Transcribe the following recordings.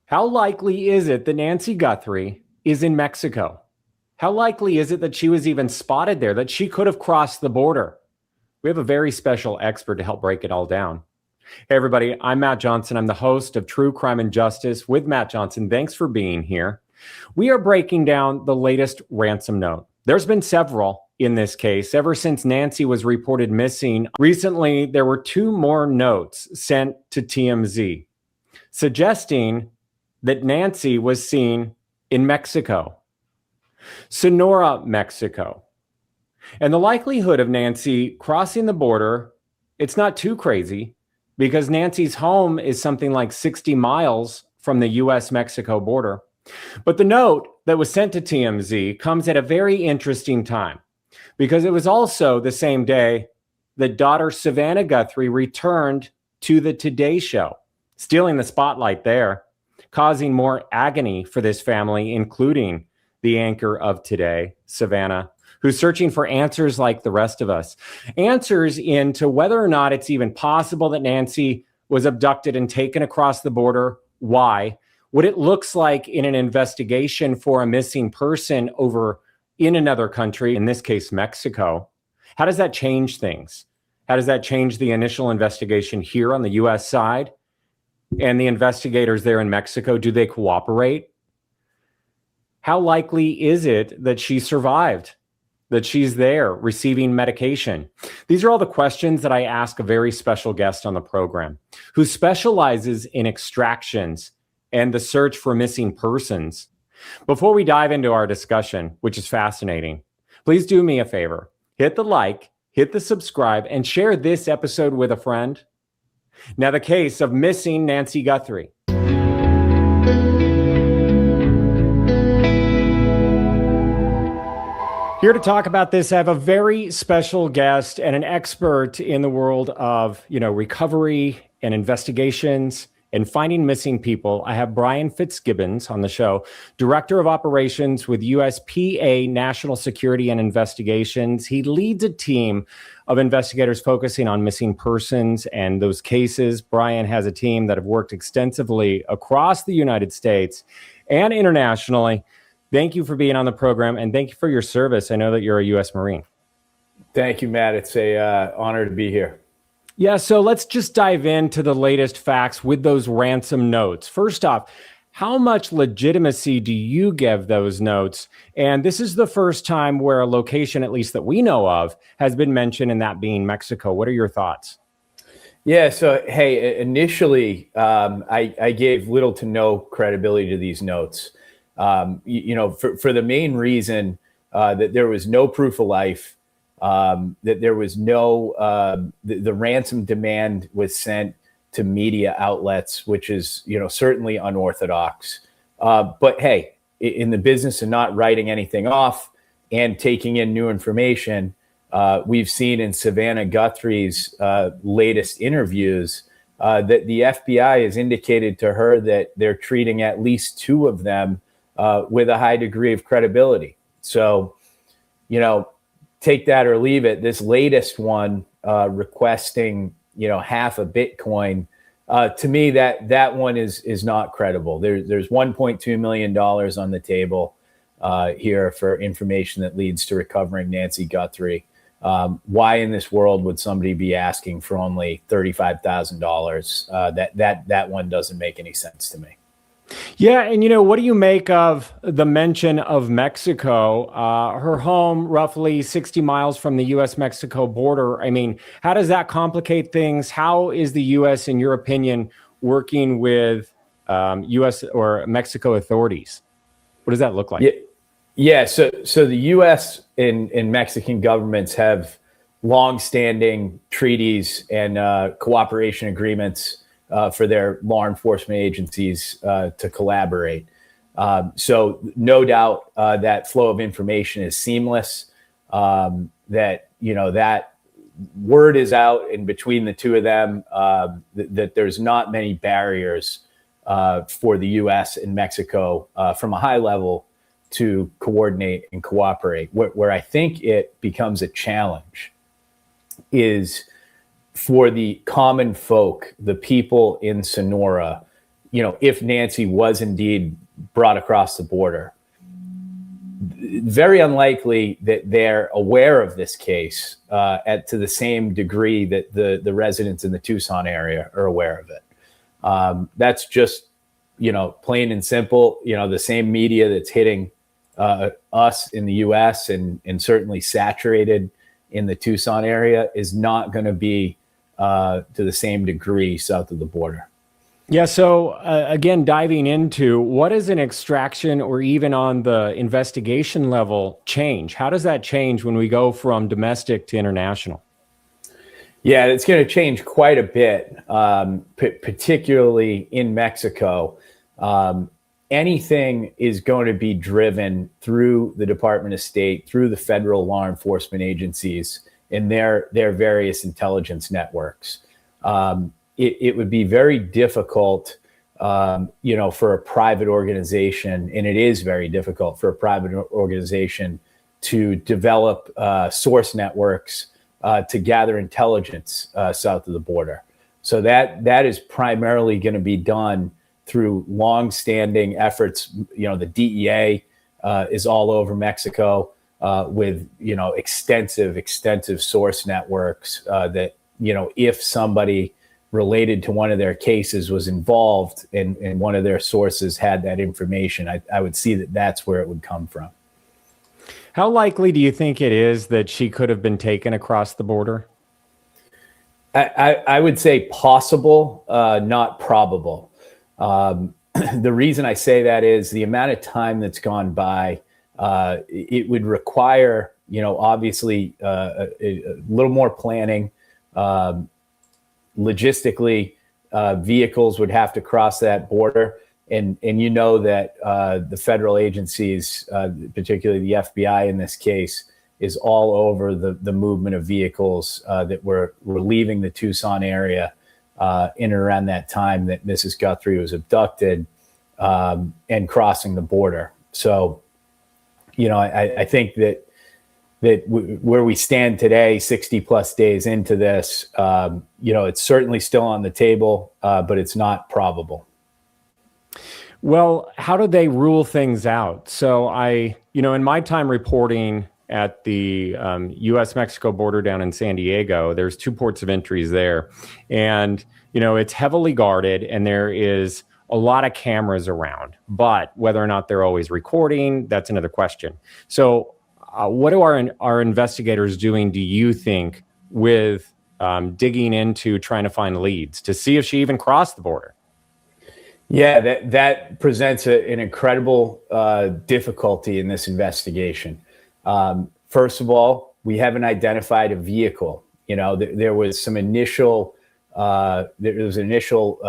How likely is it that Nancy Guthrie is in Mexico? How likely is it that she was even spotted there, that she could have crossed the border? We have a very special expert to help break it all down. Hey, everybody, I'm Matt Johnson. I'm the host of True Crime and Justice with Matt Johnson. Thanks for being here. We are breaking down the latest ransom note. There's been several in this case ever since Nancy was reported missing. Recently, there were two more notes sent to TMZ suggesting that Nancy was seen in Mexico, Sonora, Mexico. And the likelihood of Nancy crossing the border, it's not too crazy because Nancy's home is something like 60 miles from the US-Mexico border. But the note that was sent to TMZ comes at a very interesting time because it was also the same day that daughter Savannah Guthrie returned to the Today Show, stealing the spotlight there, causing more agony for this family, including the anchor of Today, Savannah, who's searching for answers like the rest of us, answers into whether or not it's even possible that Nancy was abducted and taken across the border, why, what it looks like in an investigation for a missing person over in another country, in this case, Mexico. How does that change things? How does that change the initial investigation here on the US side? And the investigators there in Mexico, do they cooperate? How likely is it that she survived, that she's there receiving medication? These are all the questions that I ask a very special guest on the program who specializes in extractions and the search for missing persons. Before we dive into our discussion, which is fascinating, please do me a favor. Hit the like, hit the subscribe, and share this episode with a friend. Now, the case of missing Nancy Guthrie. Here to talk about this, I have a very special guest and an expert in the world of, recovery and investigations and finding missing people. I have Brian Fitzgibbons on the show, Director of Operations with USPA National Security and Investigations. He leads a team of investigators focusing on missing persons and those cases. Brian has a team that have worked extensively across the United States and internationally. Thank you for being on the program, and thank you for your service. I know that you're a U.S. Marine. Thank you, Matt. It's an honor to be here. Yeah, so let's just dive into the latest facts with those ransom notes. First off, how much legitimacy do you give those notes? And this is the first time where a location, at least that we know of, has been mentioned, and that being Mexico. What are your thoughts? Yeah, so, hey, initially, I gave little to no credibility to these notes. For the main reason that there was no proof of life, that there was no, the ransom demand was sent to media outlets, which is, certainly unorthodox. But hey, in the business of not writing anything off and taking in new information, we've seen in Savannah Guthrie's latest interviews that the FBI has indicated to her that they're treating at least two of them with a high degree of credibility. So, take that or leave it. This latest one requesting, half a Bitcoin, to me, that one is not credible. There's $1.2 million on the table here for information that leads to recovering Nancy Guthrie. Why in this world would somebody be asking for only $35,000? That one doesn't make any sense to me. Yeah, and what do you make of the mention of Mexico? Her home, roughly 60 miles from the U.S.-Mexico border. I mean, how does that complicate things? How is the U.S., in your opinion, working with U.S. or Mexico authorities? What does that look like? Yeah. So the U.S. and Mexican governments have longstanding treaties and cooperation agreements for their law enforcement agencies to collaborate. So no doubt that flow of information is seamless, that word is out in between the two of them, that there's not many barriers for the U.S. and Mexico from a high level to coordinate and cooperate. Where I think it becomes a challenge is for the common folk, the people in Sonora, if Nancy was indeed brought across the border, very unlikely that they're aware of this case to the same degree that the residents in the Tucson area are aware of it. That's just, plain and simple. The same media that's hitting us in the U.S. and certainly saturated in the Tucson area is not going to be to the same degree south of the border. Yeah. So again, diving into what is an extraction or even on the investigation level change? How does that change when we go from domestic to international? Yeah, it's going to change quite a bit, particularly in Mexico. Anything is going to be driven through the Department of State, through the federal law enforcement agencies and their various intelligence networks. It would be very difficult, for a private organization, and it is very difficult for a private organization to develop source networks to gather intelligence south of the border. So that is primarily going to be done through long-standing efforts. The DEA is all over Mexico with extensive source networks that if somebody related to one of their cases was involved and one of their sources had that information, I would see that that's where it would come from. How likely do you think it is that she could have been taken across the border? I would say possible, not probable. The reason I say that is the amount of time that's gone by. It would require, obviously a little more planning. Logistically, vehicles would have to cross that border. And that the federal agencies, particularly the FBI in this case, is all over the movement of vehicles that were leaving the Tucson area in and around that time that Mrs. Guthrie was abducted and crossing the border. So, I think that where we stand today, 60 plus days into this, it's certainly still on the table, but it's not probable. Well, how do they rule things out? So in my time reporting at the U.S.-Mexico border down in San Diego, there's 2 ports of entries there. And, it's heavily guarded and there is a lot of cameras around. But whether or not they're always recording, that's another question. So what are our investigators doing, do you think, with digging into trying to find leads to see if she even crossed the border? Yeah, that presents an incredible difficulty in this investigation. First of all, we haven't identified a vehicle. There was some initial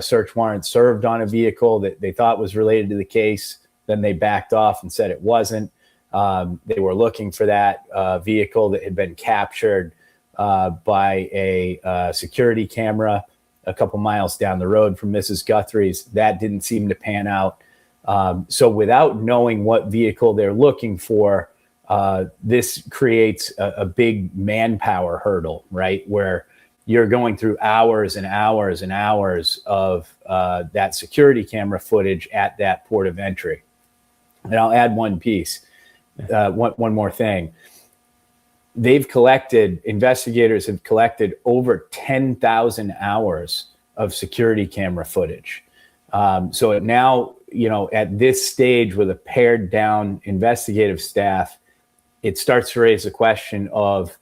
search warrant served on a vehicle that they thought was related to the case. Then they backed off and said it wasn't. They were looking for that vehicle that had been captured by a security camera a couple miles down the road from Mrs. Guthrie's. That didn't seem to pan out. So without knowing what vehicle they're looking for, this creates a big manpower hurdle, right? Where you're going through hours and hours and hours of that security camera footage at that port of entry. And I'll add one piece, one more thing. Investigators have collected over 10,000 hours of security camera footage. So now, at this stage with a pared down investigative staff, it starts to raise the question of,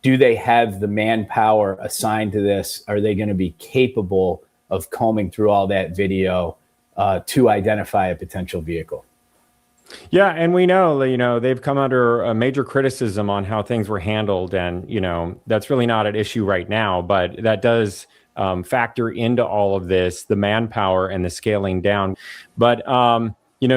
do they have the manpower assigned to this? Are they going to be capable of combing through all that video to identify a potential vehicle? Yeah, and we know, they've come under a major criticism on how things were handled, and that's really not an issue right now, but that does factor into all of this, the manpower and the scaling down. But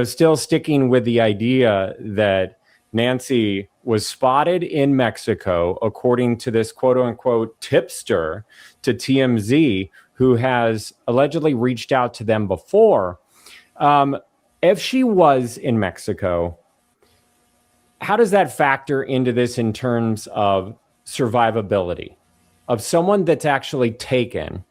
still sticking with the idea that Nancy was spotted in Mexico, according to this quote unquote tipster to TMZ, who has allegedly reached out to them before. If she was in Mexico, how does that factor into this in terms of survivability of someone that's actually taken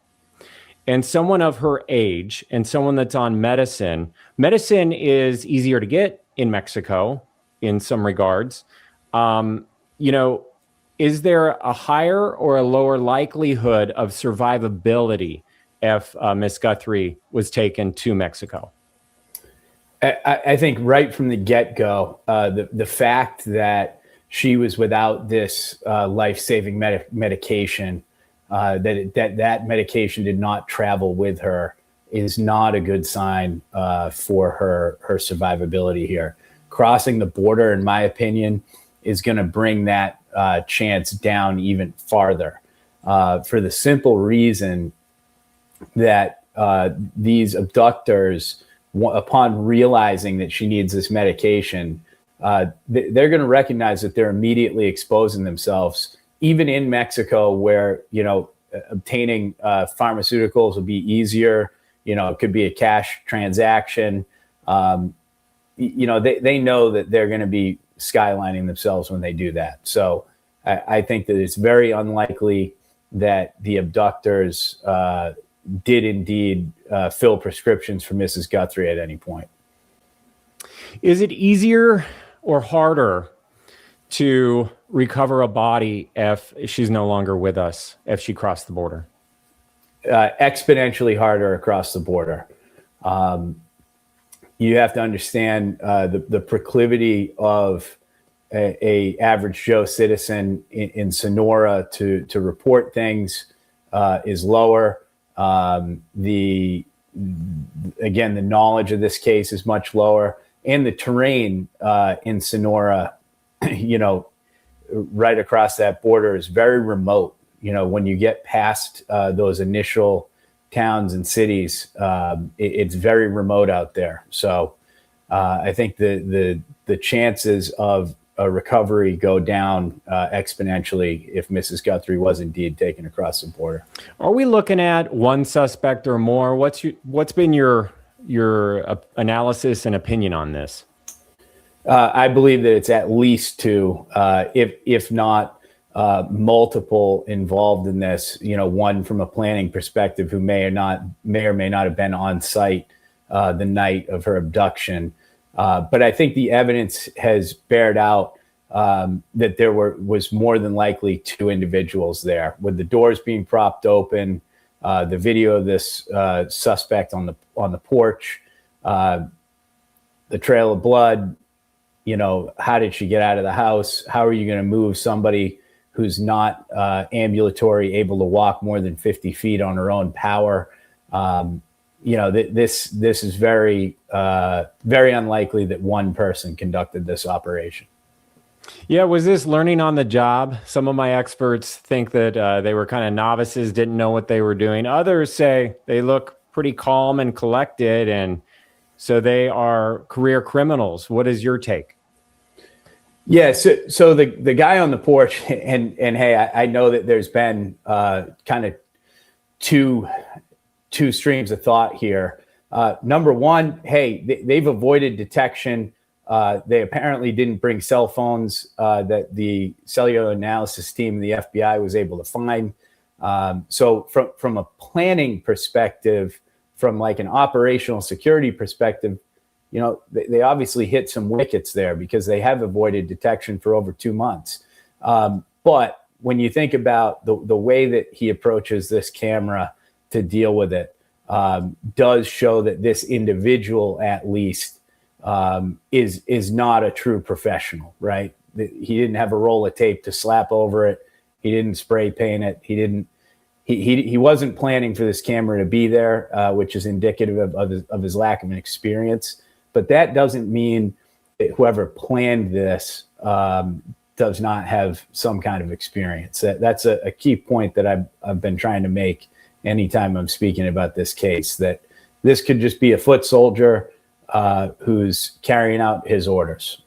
and someone of her age and someone that's on medicine. Medicine is easier to get in Mexico in some regards. You know, is there a higher or a lower likelihood of survivability if Miss Guthrie was taken to Mexico? I think right from the get-go, the fact that she was without this life-saving medication, that medication did not travel with her, is not a good sign for her survivability here. Crossing the border, in my opinion, is going to bring that chance down even farther, for the simple reason that these abductors, upon realizing that she needs this medication, they're going to recognize that they're immediately exposing themselves, even in Mexico, where, you know, obtaining pharmaceuticals will be easier. You know, it could be a cash transaction. You know, they know that they're going to be skylining themselves when they do that. So I think that it's very unlikely that the abductors did indeed fill prescriptions for Mrs. Guthrie at any point. Is it easier or harder to recover a body if she's no longer with us, if she crossed the border? Exponentially harder across the border. You have to understand the proclivity of a average Joe citizen in Sonora to report things is lower. The knowledge of this case is much lower, and the terrain in Sonora, you know, right across that border is very remote. You know, when you get past those initial towns and cities, it's very remote out there. So I think the chances of a recovery go down exponentially if Mrs. Guthrie was indeed taken across the border. Are we looking at one suspect or more? What's been your analysis and opinion on this? I believe that it's at least two, if not multiple involved in this. You know, one from a planning perspective who may or may not have been on site the night of her abduction. But I think the evidence has bared out that there was more than likely two individuals there, with the doors being propped open, the video of this suspect on the porch, the trail of blood. You know, how did she get out of the house? How are you going to move somebody who's not ambulatory, able to walk more than 50 feet on her own power? You know, this is very, very unlikely that one person conducted this operation. Yeah, was this learning on the job? Some of my experts think that they were kind of novices, didn't know what they were doing. Others say they look pretty calm and collected, and so they are career criminals. What is your take? Yeah, so the guy on the porch, and hey, I know that there's been kind of two streams of thought here. Number one, hey, they've avoided detection. They apparently didn't bring cell phones that the cellular analysis team of the FBI was able to find. So from a planning perspective, from like an operational security perspective, you know, they obviously hit some wickets there because they have avoided detection for over 2 months. But when you think about the way that he approaches this camera to deal with it, does show that this individual, at least, is not a true professional, right? He didn't have a roll of tape to slap over it. He didn't spray paint it. He wasn't planning for this camera to be there, which is indicative of his lack of an experience. But that doesn't mean that whoever planned this does not have some kind of experience. That's a key point that I've been trying to make anytime I'm speaking about this case, that this could just be a foot soldier who's carrying out his orders.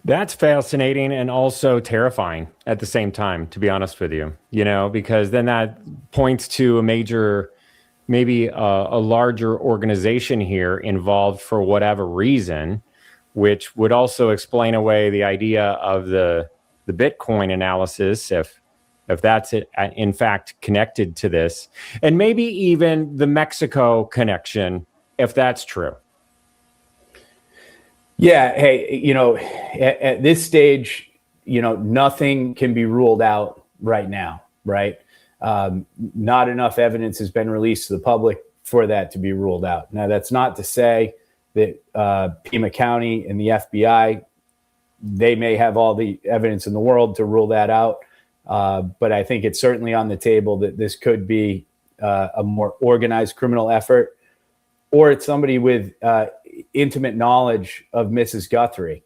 That's fascinating and also terrifying at the same time, to be honest with you, you know, because then that points to a major, maybe a larger organization here involved for whatever reason, which would also explain away the idea of the Bitcoin analysis. If if that's it, in fact connected to this, and maybe even the Mexico connection, if that's true. Yeah. Hey, at this stage, nothing can be ruled out right now, right? Not enough evidence has been released to the public for that to be ruled out. Now, that's not to say that Pima County and the FBI, they may have all the evidence in the world to rule that out. But I think it's certainly on the table that this could be a more organized criminal effort, or it's somebody with intimate knowledge of Mrs. Guthrie,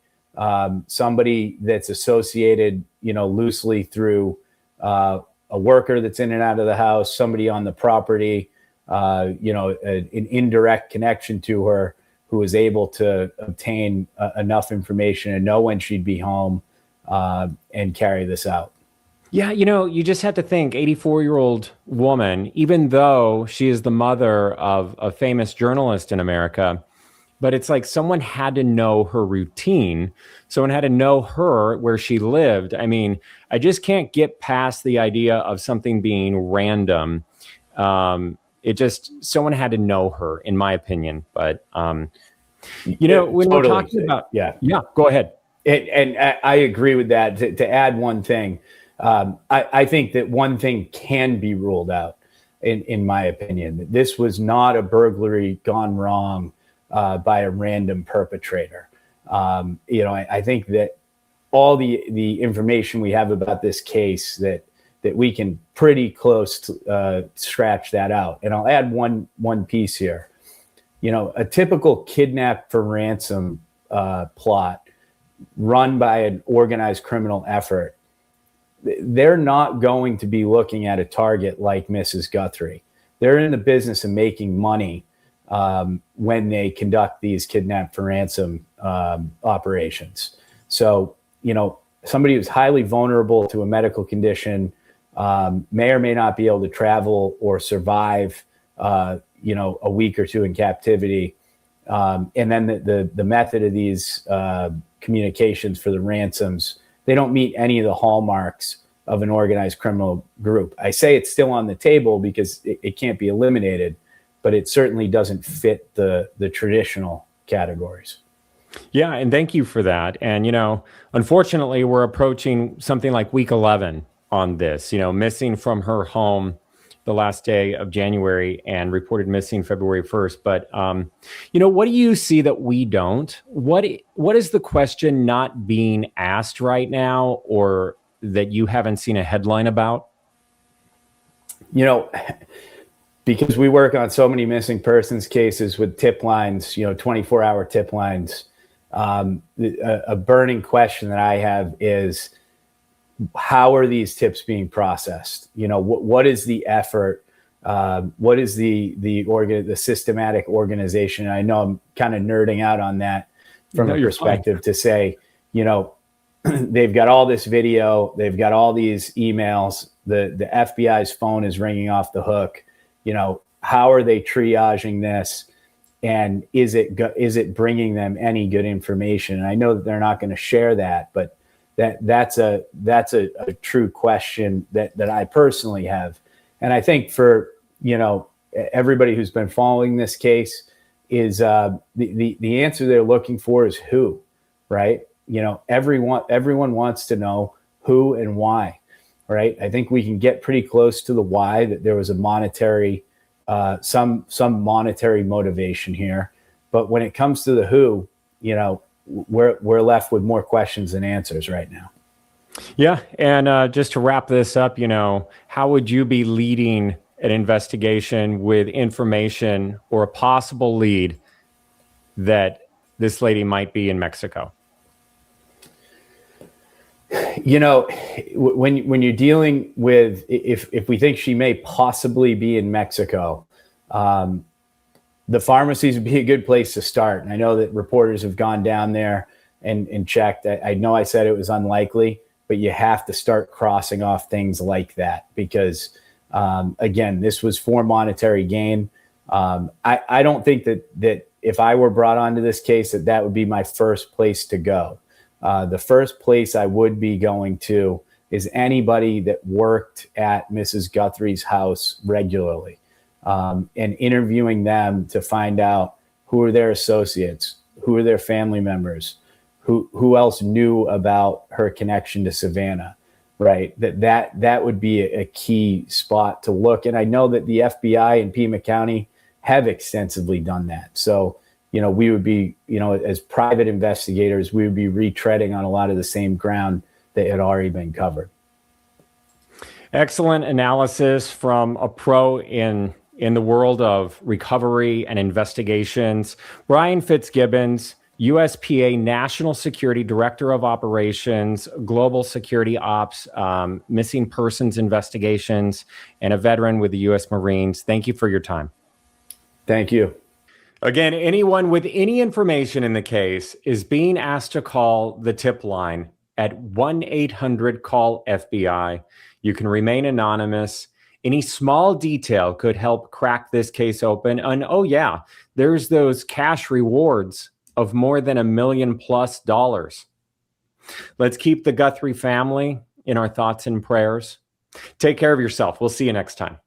somebody that's associated, loosely through a worker that's in and out of the house, somebody on the property, an indirect connection to her, who was able to obtain enough information and know when she'd be home and carry this out. Yeah, you just have to think 84-year-old woman, even though she is the mother of a famous journalist in America, but it's like someone had to know her routine. Someone had to know her, where she lived. I mean, I just can't get past the idea of something being random. Someone had to know her, in my opinion. But, when totally. we're talking about... Yeah, go ahead. And I agree with that. To add one thing, I think that one thing can be ruled out, in my opinion. This was not a burglary gone wrong by a random perpetrator. I think that all the information we have about this case, that we can pretty close to scratch that out. And I'll add one piece here. A typical kidnap for ransom plot run by an organized criminal effort, they're not going to be looking at a target like Mrs. Guthrie. They're in the business of making money when they conduct these kidnap for ransom operations. So, somebody who's highly vulnerable to a medical condition may or may not be able to travel or survive, a week or two in captivity. And then the method of these communications for the ransoms, they don't meet any of the hallmarks of an organized criminal group. I say it's still on the table because it can't be eliminated, but it certainly doesn't fit the traditional categories. Yeah, and thank you for that. And, unfortunately, we're approaching something like week 11 on this, missing from her home the last day of January and reported missing February 1st. But, what do you see that we don't? What is the question not being asked right now, or that you haven't seen a headline about? Because we work on so many missing persons cases with tip lines, 24-hour tip lines. A burning question that I have is, how are these tips being processed? What is the effort? What is the systematic organization? And I know I'm kind of nerding out on that from a perspective to say, they've got all this video, they've got all these emails, the FBI's phone is ringing off the hook. How are they triaging this? And is it bringing them any good information? And I know that they're not going to share that, but that's a true question that I personally have. And I think for, everybody who's been following this case is the answer they're looking for is who, right? Everyone wants to know who and why, right? I think we can get pretty close to the why, that there was a monetary, some monetary motivation here. But when it comes to the who, we're left with more questions than answers right now. Yeah. And just to wrap this up, how would you be leading an investigation with information or a possible lead that this lady might be in Mexico? When you're dealing with, if we think she may possibly be in Mexico, the pharmacies would be a good place to start. And I know that reporters have gone down there and checked. I know I said it was unlikely, but you have to start crossing off things like that because, again, this was for monetary gain. I don't think that if I were brought onto this case, that would be my first place to go. The first place I would be going to is anybody that worked at Mrs. Guthrie's house regularly, and interviewing them to find out who are their associates, who are their family members, who else knew about her connection to Savannah, right? That would be a key spot to look. And I know that the FBI in Pima County have extensively done that. So, we would be, as private investigators, we would be retreading on a lot of the same ground that had already been covered. Excellent analysis from a pro in the world of recovery and investigations. Brian Fitzgibbons, USPA National Security Director of Operations, Global Security Ops, Missing Persons Investigations, and a veteran with the U.S. Marines. Thank you for your time. Thank you. Again, anyone with any information in the case is being asked to call the tip line at 1-800-CALL-FBI. You can remain anonymous. Any small detail could help crack this case open. And oh yeah, there's those cash rewards of more than $1 million+. Let's keep the Guthrie family in our thoughts and prayers. Take care of yourself. We'll see you next time.